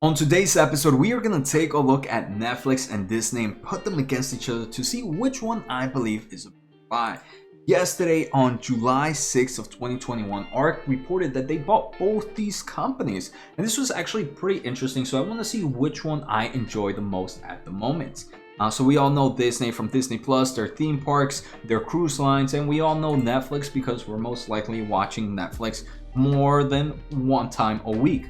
On today's episode, we are going to take a look at Netflix and Disney and put them against each other to see which one I believe is a buy. Yesterday, on July 6th of 2021, ARK reported that they bought both these companies. And this was actually pretty interesting, so I want to see which one I enjoy the most at the moment. So we all know Disney from Disney Plus, their theme parks, their cruise lines, and we all know Netflix because we're most likely watching Netflix more than one time a week.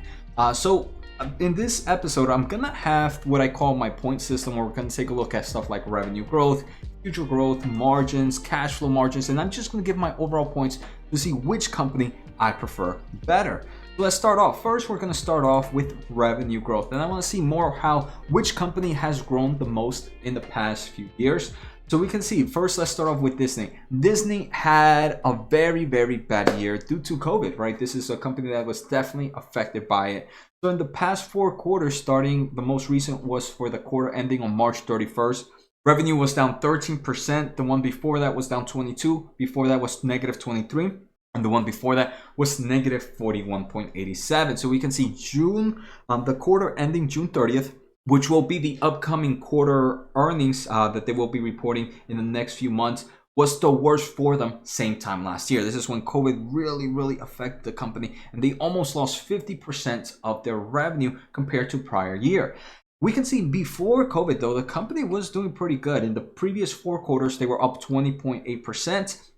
In this episode, I'm gonna have what I call my point system, where we're gonna take a look at stuff like revenue growth, future growth, margins, cash flow margins, and I'm just gonna give my overall points to see which company I prefer better. So let's start off. First, we're gonna start off with revenue growth, and I wanna see more how which company has grown the most in the past few years. So we can see, first, let's start off with Disney. Disney had a very, very bad year due to COVID, right? This is a company that was definitely affected by it. So in the past 4 quarters, starting the most recent was for the quarter ending on March 31st. Revenue was down 13%. The one before that was down 22. Before that was negative 23. And the one before that was negative 41.87. So we can see June, the quarter ending June 30th, which will be the upcoming quarter earnings that they will be reporting in the next few months, was the worst for them same time last year. This is when COVID really affected the company, and they almost lost 50% of their revenue compared to prior year. We can see before COVID, though, the company was doing pretty good. In the previous 4 quarters, they were up 20.8%,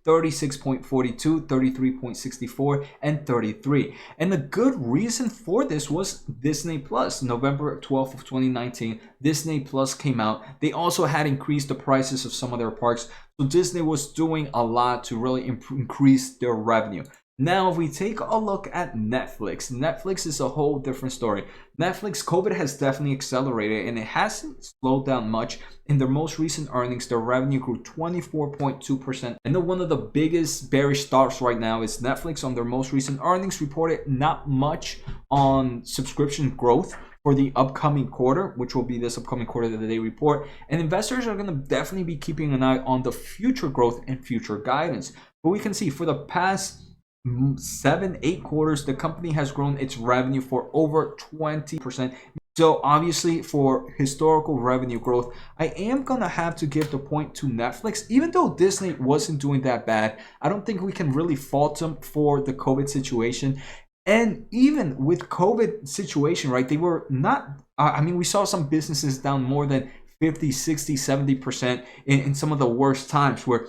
36.42, 33.64, and 33. And the good reason for this was Disney Plus. November 12th of 2019, Disney Plus came out. They also had increased the prices of some of their parks. So Disney was doing a lot to really increase their revenue. Now, if we take a look at Netflix, Netflix is a whole different story. Netflix, COVID has definitely accelerated, and it hasn't slowed down much. In their most recent earnings, their revenue grew 24.2%. I know one of the biggest bearish thoughts right now is Netflix on their most recent earnings reported not much on subscription growth for the upcoming quarter, which will be this upcoming quarter that they report. And investors are going to definitely be keeping an eye on the future growth and future guidance. But we can see for the past 7-8 quarters, the company has grown its revenue for over 20%. So obviously, for historical revenue growth, I am gonna have to give the point to Netflix. Even though Disney wasn't doing that bad, I don't think we can really fault them for the COVID situation. And even with COVID situation, right, they were not, we saw some businesses down more than 50, 60, 70% in some of the worst times, where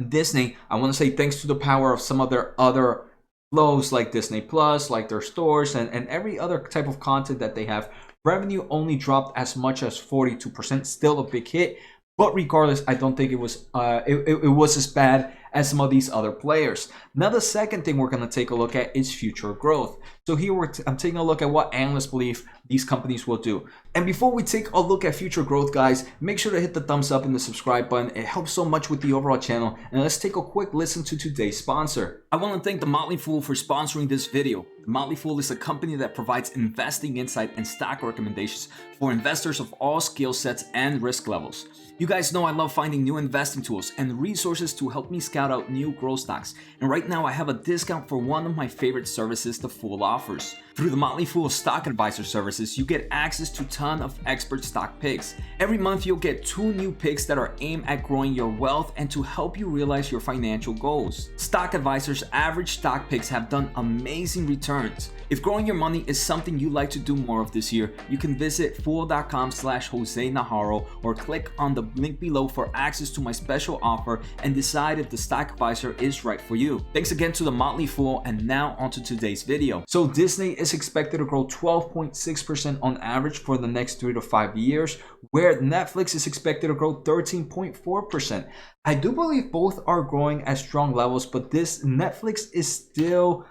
Disney, I want to say thanks to the power of some of their other flows like Disney Plus, like their stores, and every other type of content that they have, revenue only dropped as much as 42%, still a big hit. But regardless, I don't think it was as bad as some of these other players. Now, the second thing we're going to take a look at is future growth. So here I'm taking a look at what analysts believe these companies will do. And before we take a look at future growth, guys, make sure to hit the thumbs up and the subscribe button. It helps so much with the overall channel. And let's take a quick listen to today's sponsor. I want to thank The Motley Fool for sponsoring this video. The Motley Fool is a company that provides investing insight and stock recommendations for investors of all skill sets and risk levels. You guys know I love finding new investing tools and resources to help me scout out new growth stocks. And right now I have a discount for one of my favorite services the Fool offers. Through the Motley Fool Stock Advisor services, you get access to a ton of expert stock picks. Every month you'll get 2 new picks that are aimed at growing your wealth and to help you realize your financial goals. Stock Advisor's average stock picks have done amazing returns. If growing your money is something you'd like to do more of this year, you can visit fool.com/Jose Najarro or click on the link below for access to my special offer and decide if the Stock Advisor is right for you. Thanks again to the Motley Fool, and now onto today's video. So Disney is expected to grow 12.6% on average for the next 3 to 5 years, where Netflix is expected to grow 13.4%. I do believe both are growing at strong levels, but this Netflix is still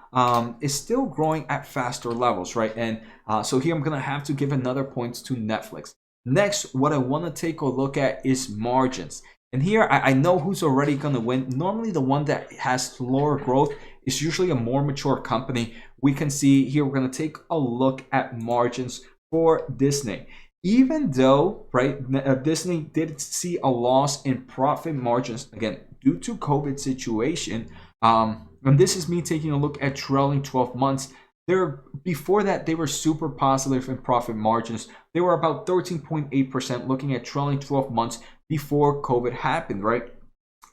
growing at faster levels, right? And so here I'm gonna have to give another point to Netflix. Next, what I want to take a look at is margins. And here I know who's already gonna win. Normally, the one that has slower growth is usually a more mature company. We can see here, we're gonna take a look at margins for Disney. Even though, right, Disney did see a loss in profit margins, again, due to COVID situation, and this is me taking a look at trailing 12 months, Before that, they were super positive in profit margins. They were about 13.8% looking at trailing 12 months before COVID happened, right?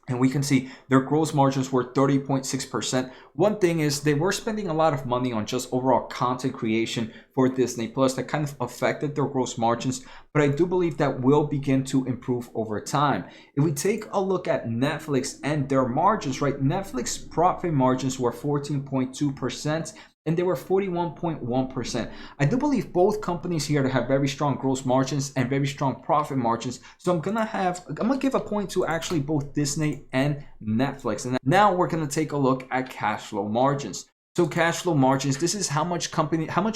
And we can see their gross margins were 30.6%. One thing is they were spending a lot of money on just overall content creation for Disney Plus that kind of affected their gross margins, but I do believe that will begin to improve over time. If we take a look at Netflix and their margins, right? Netflix profit margins were 14.2%. And they were 41.1%. I do believe both companies here have very strong gross margins and very strong profit margins. So I'm gonna give a point to actually both Disney and Netflix. And now we're gonna take a look at cash flow margins. So cash flow margins, this is how much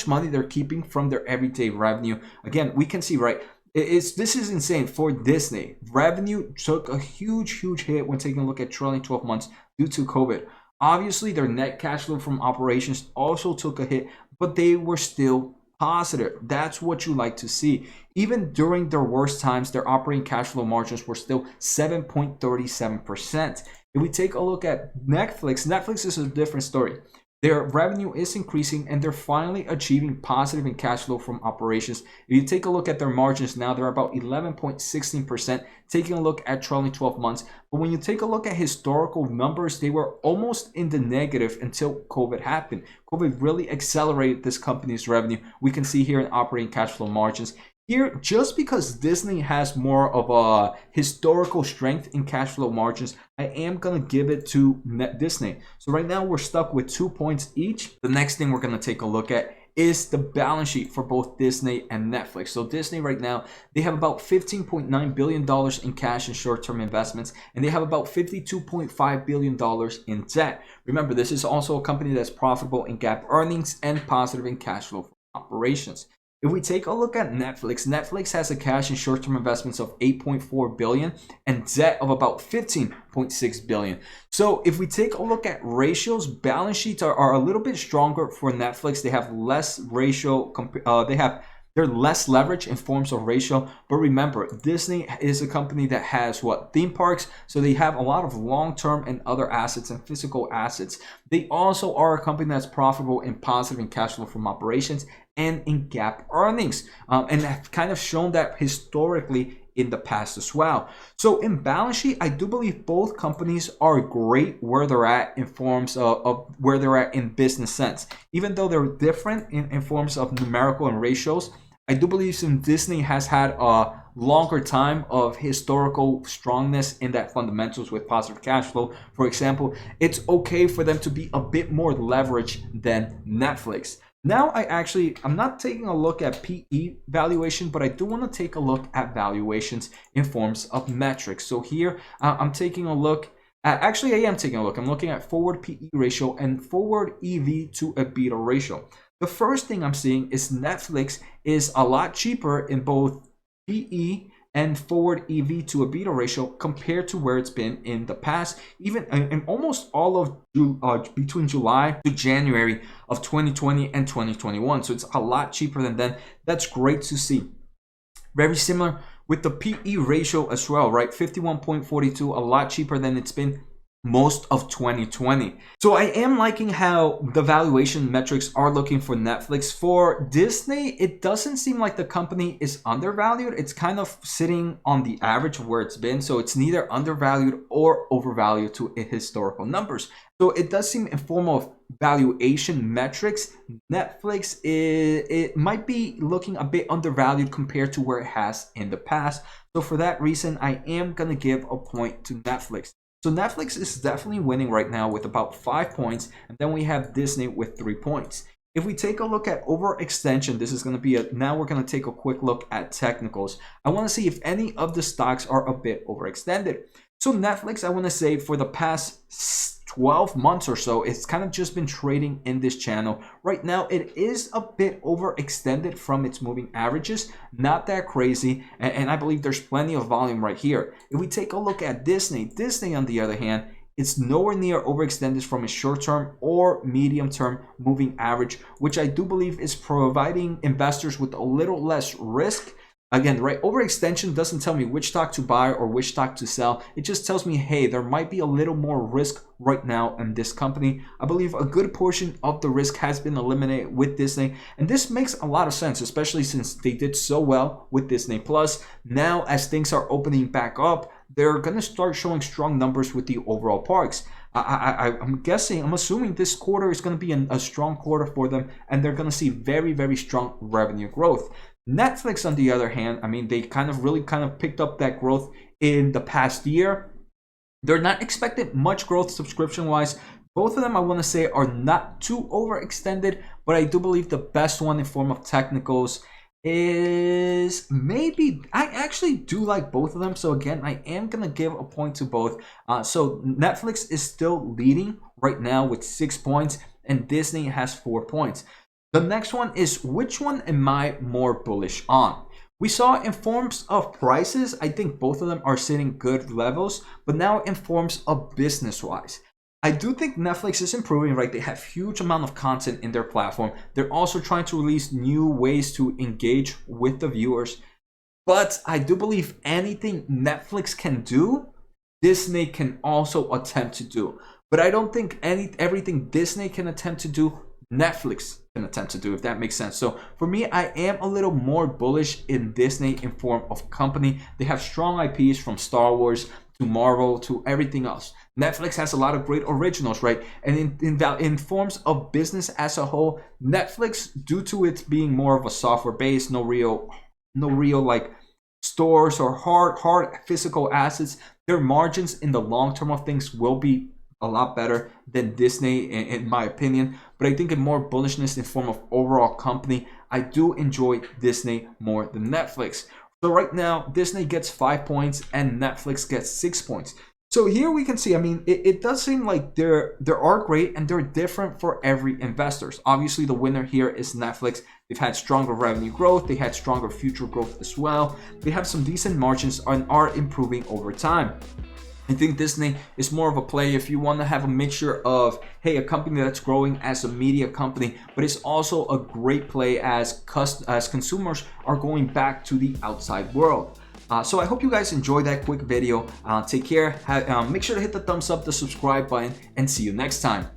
money they're keeping from their everyday revenue. Again, we can see, right? This is insane for Disney. Revenue took a huge hit when taking a look at trailing 12 months due to COVID. Obviously, their net cash flow from operations also took a hit, but they were still positive. That's what you like to see. Even during their worst times, their operating cash flow margins were still 7.37%. If we take a look at Netflix is a different story. Their revenue is increasing and they're finally achieving positive in cash flow from operations. If you take a look at their margins now, they're about 11.16%, taking a look at trailing 12 months. But when you take a look at historical numbers, they were almost in the negative until COVID happened. COVID really accelerated this company's revenue. We can see here in operating cash flow margins. Here, just because Disney has more of a historical strength in cash flow margins, I am going to give it to Disney. So right now we're stuck with 2 points each. The next thing we're going to take a look at is the balance sheet for both Disney and Netflix. So Disney right now, they have about $15.9 billion in cash and short-term investments, and they have about $52.5 billion in debt. Remember, this is also a company that's profitable in GAAP earnings and positive in cash flow from operations. If we take a look at Netflix has a cash and short-term investments of $8.4 billion and debt of about $15.6 billion. So if we take a look at ratios, balance sheets are a little bit stronger for Netflix. They have less ratio, they're less leverage in forms of ratio. But remember, Disney is a company that has theme parks, so they have a lot of long-term and other assets and physical assets. They also are a company that's profitable and positive in cash flow from operations and in GAAP earnings, and have kind of shown that historically in the past as well. So in balance sheet, I do believe both companies are great where they're at in forms of where they're at in business sense. Even though they're different in forms of numerical and ratios, I do believe since Disney has had a longer time of historical strongness in that fundamentals with positive cash flow, for example, it's okay for them to be a bit more leveraged than Netflix. Now I'm not taking a look at PE valuation, but I do want to take a look at valuations in forms of metrics. So here I'm taking a look at, I'm looking at forward PE ratio and forward EV to EBITDA ratio. The first thing I'm seeing is Netflix is a lot cheaper in both PE and forward EV to EBITDA ratio compared to where it's been in the past, even in almost all of between July to January of 2020 and 2021. So it's a lot cheaper than then. That's great to see. Very similar with the PE ratio as well, right? 51.42, a lot cheaper than it's been most of 2020. So I am liking how the valuation metrics are looking for Netflix. For Disney, it doesn't seem like the company is undervalued. It's kind of sitting on the average of where it's been. So it's neither undervalued or overvalued to historical numbers. So it does seem in form of valuation metrics, Netflix it might be looking a bit undervalued compared to where it has in the past. So for that reason, I am going to give a point to Netflix. So Netflix is definitely winning right now with about 5 points, and then we have Disney with 3 points. If we take a look at overextension, this is going to be now we're going to take a quick look at technicals. I want to see if any of the stocks are a bit overextended. So Netflix, I want to say for the past 12 months or so, it's kind of just been trading in this channel. Right now, it is a bit overextended from its moving averages, not that crazy, and I believe there's plenty of volume right here. If we take a look at Disney on the other hand, it's nowhere near overextended from a short-term or medium-term moving average, which I do believe is providing investors with a little less risk. Again, right, overextension doesn't tell me which stock to buy or which stock to sell. It just tells me, hey, there might be a little more risk right now in this company. I believe a good portion of the risk has been eliminated with Disney, and this makes a lot of sense, especially since they did so well with Disney Plus. Now, as things are opening back up, they're gonna start showing strong numbers with the overall parks. I'm assuming this quarter is going to be a strong quarter for them, and they're going to see very, very strong revenue growth. Netflix, on the other hand, I mean, they really picked up that growth in the past year. They're not expecting much growth subscription-wise. Both of them, I want to say, are not too overextended, but I do believe the best one in form of technicals is maybe, I actually do like both of them. So again, I am gonna give a point to both. So Netflix is still leading right now with 6 points, and Disney has 4 points. The next one is, which one am I more bullish on? We saw in forms of prices, I think both of them are sitting good levels, but now in forms of business wise, I do think Netflix is improving, right? They have huge amount of content in their platform. They're also trying to release new ways to engage with the viewers. But I do believe anything Netflix can do, Disney can also attempt to do. But I don't think everything Disney can attempt to do, Netflix can attempt to do, if that makes sense. So for me, I am a little more bullish in Disney in form of company. They have strong IPs from Star Wars to Marvel to everything else. Netflix has a lot of great originals, right? And in forms of business as a whole, Netflix, due to it being more of a software base, no real like stores or hard physical assets, their margins in the long term of things will be a lot better than Disney, in my opinion. But I think in more bullishness in form of overall company, I do enjoy Disney more than Netflix. So right now, Disney gets 5 points and Netflix gets 6 points. So here we can see, I mean, it does seem like there are great and they're different for every investors. Obviously, the winner here is Netflix. They've had stronger revenue growth. They had stronger future growth as well. They have some decent margins and are improving over time. I think Disney is more of a play if you want to have a mixture of, hey, a company that's growing as a media company, but it's also a great play as consumers are going back to the outside world. So I hope you guys enjoyed that quick video. Take care. Make sure to hit the thumbs up, the subscribe button, and see you next time.